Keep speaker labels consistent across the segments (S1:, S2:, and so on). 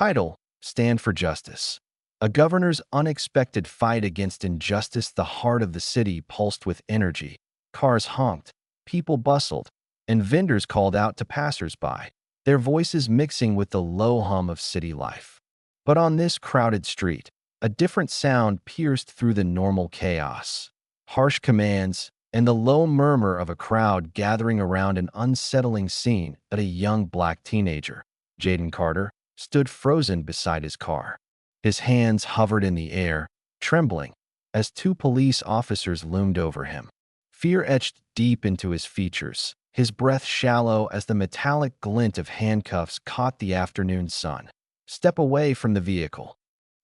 S1: Title: Stand for Justice. A governor's unexpected fight against injustice. The heart of the city pulsed with energy. Cars honked, people bustled, and vendors called out to passers-by, their voices mixing with the low hum of city life. But on this crowded street, a different sound pierced through the normal chaos. Harsh commands and the low murmur of a crowd gathering around an unsettling scene. But a young black teenager, Jaden Carter, stood frozen beside his car. His hands hovered in the air, trembling, as two police officers loomed over him. Fear etched deep into his features, his breath shallow as the metallic glint of handcuffs caught the afternoon sun. "Step away from the vehicle,"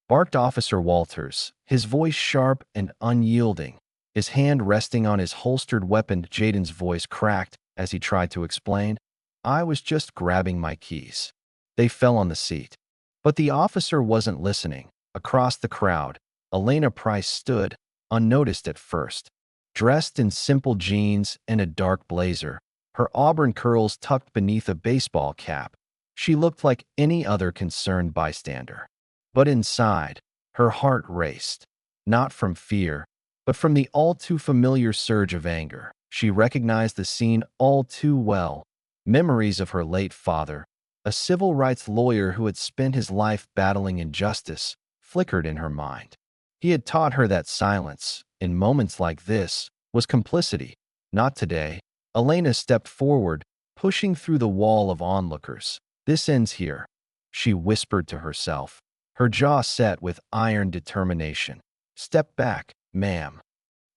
S1: barked Officer Walters, his voice sharp and unyielding, his hand resting on his holstered weapon. Jaden's voice cracked as he tried to explain, "I was just grabbing my keys." They fell on the seat. But the officer wasn't listening. Across the crowd, Elena Price stood, unnoticed at first. Dressed in simple jeans and a dark blazer, her auburn curls tucked beneath a baseball cap, she looked like any other concerned bystander. But inside, her heart raced, not from fear, but from the all-too-familiar surge of anger. She recognized the scene all too well. Memories of her late father, a civil rights lawyer who had spent his life battling injustice, flickered in her mind. He had taught her that silence, in moments like this, was complicity. Not today. Elena stepped forward, pushing through the wall of onlookers. "This ends here," she whispered to herself, her jaw set with iron determination. "Step back, ma'am."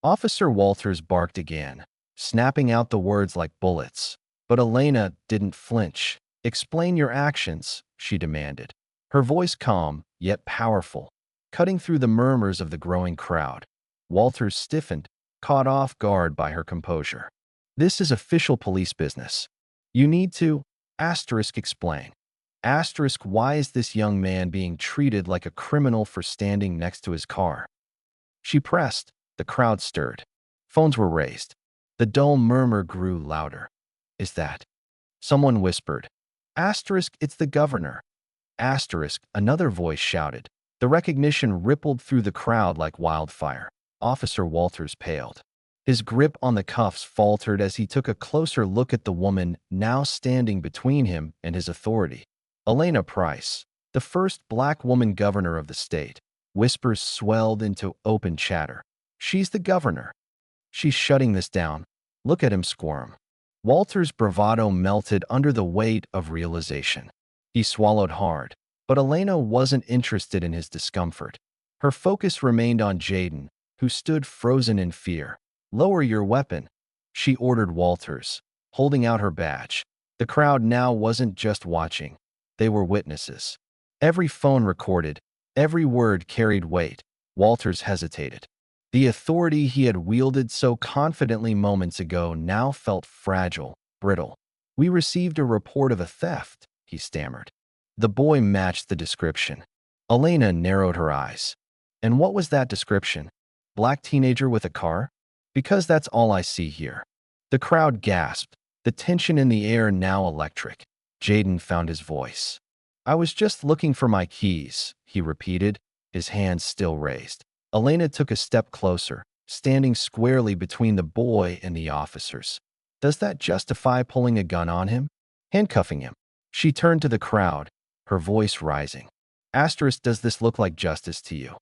S1: Officer Walters barked again, snapping out the words like bullets. But Elena didn't flinch. "Explain your actions," she demanded, her voice calm yet powerful, cutting through the murmurs of the growing crowd. Walters stiffened, caught off guard by her composure. "This is official police business. You need to explain. Why is this young man being treated like a criminal for standing next to his car?" She pressed. The crowd stirred. Phones were raised. The dull murmur grew louder. "Is that?" Someone whispered. It's the governor." Another voice shouted. The recognition rippled through the crowd like wildfire. Officer Walters paled. His grip on the cuffs faltered as he took a closer look at the woman now standing between him and his authority. Elena Price, the first black woman governor of the state. Whispers swelled into open chatter. "She's the governor. She's shutting this down. Look at him squirm." Walter's bravado melted under the weight of realization. He swallowed hard, but Elena wasn't interested in his discomfort. Her focus remained on Jaden, who stood frozen in fear. "Lower your weapon," she ordered Walters, holding out her badge. The crowd now wasn't just watching. They were witnesses. Every phone recorded, every word carried weight. Walters hesitated. The authority he had wielded so confidently moments ago now felt fragile, brittle. "We received a report of a theft," he stammered. The boy matched the description. Elena narrowed her eyes. "And what was that description? Black teenager with a car?" "Because that's all I see here." The crowd gasped, the tension in the air now electric. Jaden found his voice. "I was just looking for my keys," he repeated, his hands still raised. Elena took a step closer, standing squarely between the boy and the officers. "Does that justify pulling a gun on him? Handcuffing him?" She turned to the crowd, her voice rising. Does this look like justice to you?"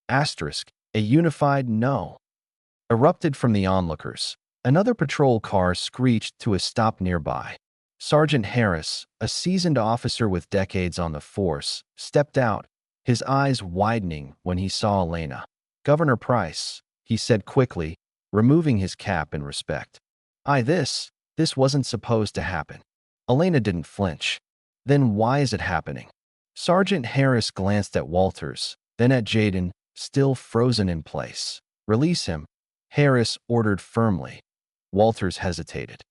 S1: A unified no erupted from the onlookers. Another patrol car screeched to a stop nearby. Sergeant Harris, a seasoned officer with decades on the force, stepped out, his eyes widening when he saw Elena. "Governor Price," he said quickly, removing his cap in respect. This wasn't supposed to happen." Elena didn't flinch. "Then why is it happening?" Sergeant Harris glanced at Walters, then at Jaden, still frozen in place. "Release him," Harris ordered firmly. Walters hesitated.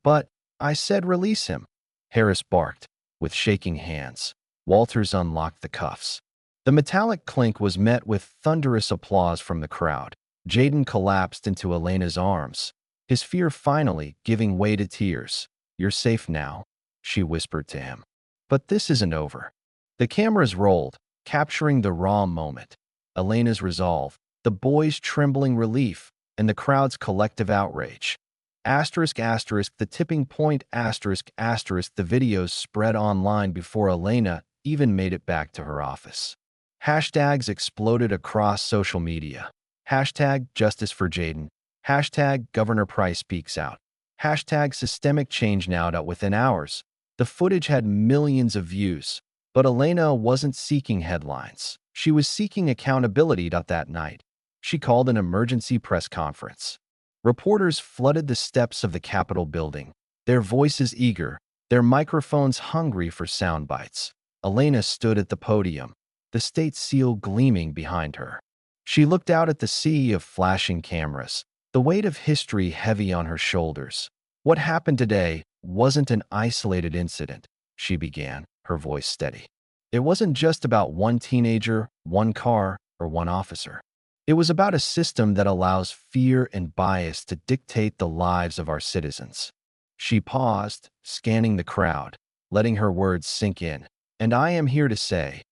S1: "But I said release him," Harris barked, with shaking hands. Walters unlocked the cuffs. The metallic clink was met with thunderous applause from the crowd. Jaden collapsed into Elena's arms, his fear finally giving way to tears. "You're safe now," she whispered to him. "But this isn't over." The cameras rolled, capturing the raw moment. Elena's resolve, the boys' trembling relief, and the crowd's collective outrage. Asterisk asterisk the tipping point asterisk asterisk the videos spread online before Elena even made it back to her office. Hashtags exploded across social media. Hashtag justice for Jaden. Hashtag Governor Price speaks out. Hashtag systemic change now. Within hours, the footage had millions of views. But Elena wasn't seeking headlines. She was seeking accountability. That night, she called an emergency press conference. Reporters flooded the steps of the Capitol building, their voices eager, their microphones hungry for sound bites. Elena stood at the podium, the state seal gleaming behind her. She looked out at the sea of flashing cameras, the weight of history heavy on her shoulders. What happened today wasn't an isolated incident, she began, her voice steady. It wasn't just about one teenager, one car, or one officer. It was about a system that allows fear and bias to dictate the lives of our citizens. She paused, scanning the crowd, letting her words sink in. And I am here to say,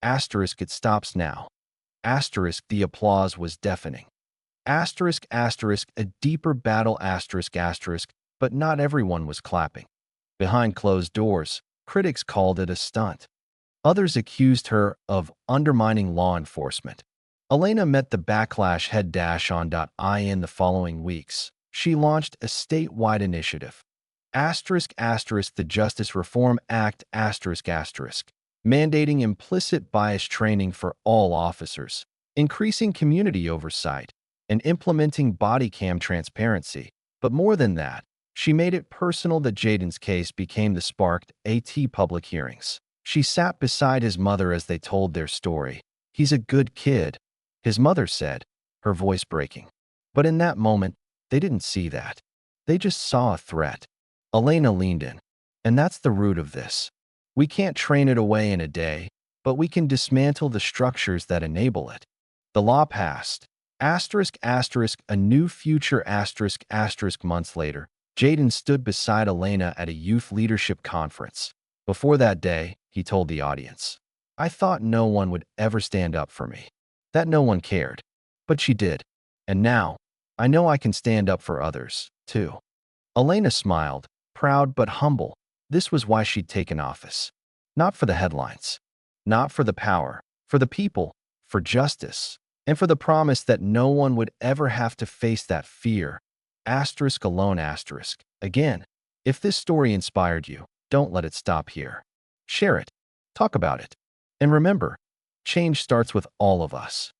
S1: asterisk it stops now. Asterisk the applause was deafening. Asterisk asterisk a deeper battle asterisk asterisk, but not everyone was clapping. Behind closed doors, critics called it a stunt. Others accused her of undermining law enforcement. Elena met the backlash head-on. In the following weeks, she launched a statewide initiative. Asterisk asterisk the Justice Reform Act asterisk asterisk, mandating implicit bias training for all officers, increasing community oversight, and implementing body cam transparency. But more than that, she made it personal. That Jaden's case became the spark at public hearings. She sat beside his mother as they told their story. He's a good kid, his mother said, her voice breaking. But in that moment, they didn't see that. They just saw a threat. Elena leaned in. And that's the root of this. We can't train it away in a day, but we can dismantle the structures that enable it. The law passed. Asterisk asterisk a new future asterisk asterisk months later, Jaden stood beside Elena at a youth leadership conference. Before that day, he told the audience, I thought no one would ever stand up for me. That no one cared. But she did. And now, I know I can stand up for others, too. Elena smiled, proud but humble. This was why she'd taken office. Not for the headlines. Not for the power. For the people. For justice. And for the promise that no one would ever have to face that fear. Asterisk alone asterisk. Again, if this story inspired you, don't let it stop here. Share it. Talk about it. And remember, change starts with all of us.